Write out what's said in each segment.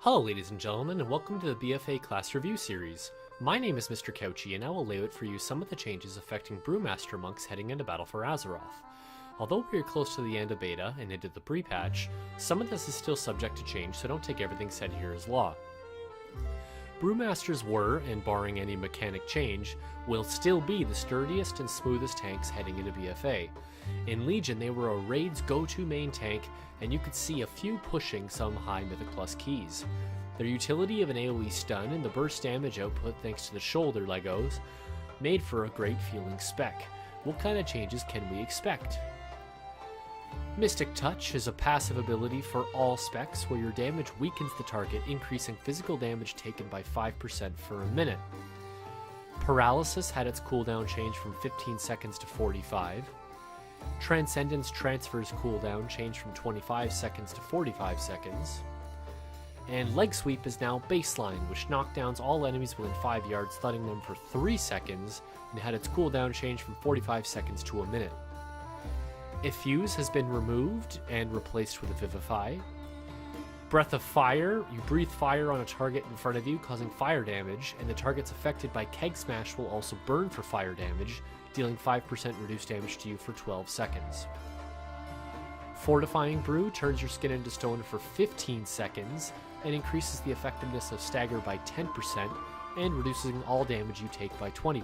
Hello ladies and gentlemen, and welcome to the BFA class review series. My name is Mr. Couchy, and I will lay out for you some of the changes affecting Brewmaster Monks heading into battle for Azeroth. Although we are close to the end of beta and into the pre-patch, some of this is still subject to change, so don't take everything said here as law. Brewmasters were, and barring any mechanic change, will still be the sturdiest and smoothest tanks heading into BFA. In Legion, they were a raid's go-to main tank, and you could see a few pushing some high Mythic Plus keys. Their utility of an AoE stun and the burst damage output thanks to the shoulder Legos made for a great feeling spec. What kind of changes can we expect? Mystic Touch is a passive ability for all specs where your damage weakens the target, increasing physical damage taken by 5% for a minute. Paralysis had its cooldown change from 15 seconds to 45. Transcendence Transfer's cooldown changed from 25 seconds to 45 seconds. And Leg Sweep is now baseline, which knockdowns all enemies within 5 yards, stunning them for 3 seconds, and had its cooldown change from 45 seconds to a minute. Effuse has been removed and replaced with a Vivify. Breath of Fire, you breathe fire on a target in front of you, causing fire damage, and the targets affected by Keg Smash will also burn for fire damage, dealing 5% reduced damage to you for 12 seconds. Fortifying Brew turns your skin into stone for 15 seconds, and increases the effectiveness of Stagger by 10%, and reducing all damage you take by 20%.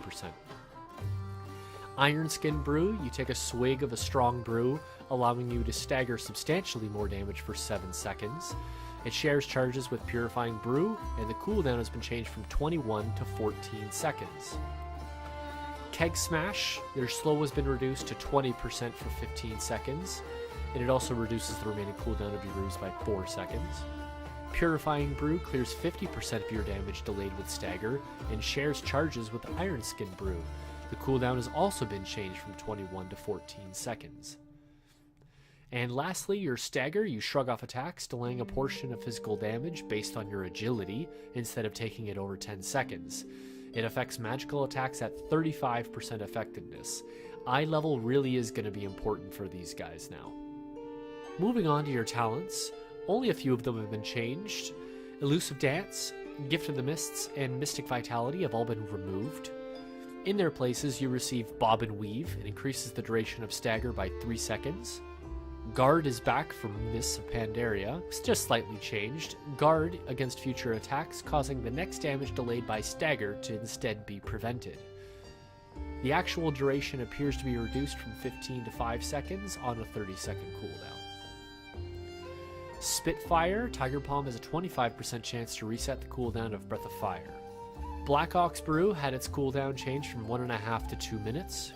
Iron Skin Brew, you take a swig of a strong brew, allowing you to stagger substantially more damage for 7 seconds. It shares charges with Purifying Brew, and the cooldown has been changed from 21 to 14 seconds. Keg Smash, their slow has been reduced to 20% for 15 seconds, and it also reduces the remaining cooldown of your brews by 4 seconds. Purifying Brew clears 50% of your damage delayed with Stagger, and shares charges with Iron Skin Brew. The cooldown has also been changed from 21 to 14 seconds. And lastly, your Stagger, you shrug off attacks, delaying a portion of physical damage based on your agility, instead of taking it over 10 seconds. It affects magical attacks at 35% effectiveness. Eye level really is going to be important for these guys now. Moving on to your talents, only a few of them have been changed. Elusive Dance, Gift of the Mists, and Mystic Vitality have all been removed. In their places, you receive Bob and Weave. It increases the duration of Stagger by 3 seconds. Guard is back from Mists of Pandaria. It's just slightly changed. Guard against future attacks, causing the next damage delayed by Stagger to instead be prevented. The actual duration appears to be reduced from 15 to 5 seconds on a 30-second cooldown. Spitfire, Tiger Palm has a 25% chance to reset the cooldown of Breath of Fire. Black Ox Brew had its cooldown changed from 1.5 to 2 minutes.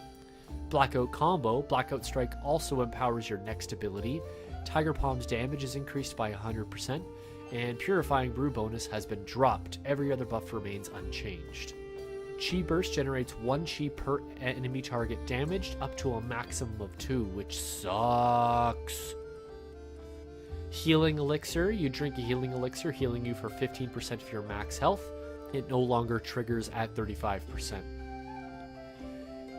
Blackout Combo, Blackout Strike also empowers your next ability. Tiger Palm's damage is increased by 100%, and Purifying Brew bonus has been dropped. Every other buff remains unchanged. Chi Burst generates 1 Chi per enemy target damaged, up to a maximum of 2, which sucks. Healing Elixir, you drink a Healing Elixir, healing you for 15% of your max health. It no longer triggers at 35%.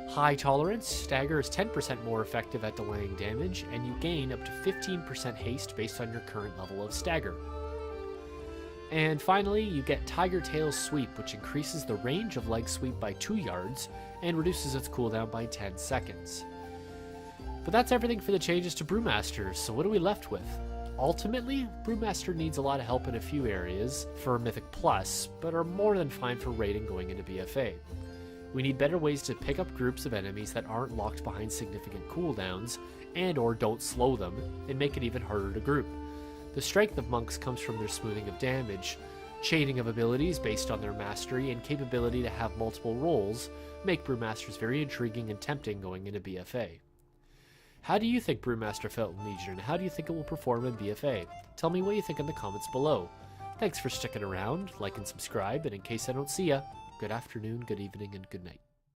High Tolerance, Stagger is 10% more effective at delaying damage, and you gain up to 15% haste based on your current level of Stagger. And finally, you get Tiger Tail Sweep, which increases the range of Leg Sweep by 2 yards, and reduces its cooldown by 10 seconds. But that's everything for the changes to Brewmasters, so what are we left with? Ultimately, Brewmaster needs a lot of help in a few areas for Mythic Plus, but are more than fine for raiding going into BFA. We need better ways to pick up groups of enemies that aren't locked behind significant cooldowns, and or don't slow them, and make it even harder to group. The strength of monks comes from their smoothing of damage. Chaining of abilities based on their mastery and capability to have multiple roles make Brewmasters very intriguing and tempting going into BFA. How do you think Brewmaster felt in Legion, and how do you think it will perform in BFA? Tell me what you think in the comments below. Thanks for sticking around, like and subscribe, and in case I don't see ya, good afternoon, good evening, and good night.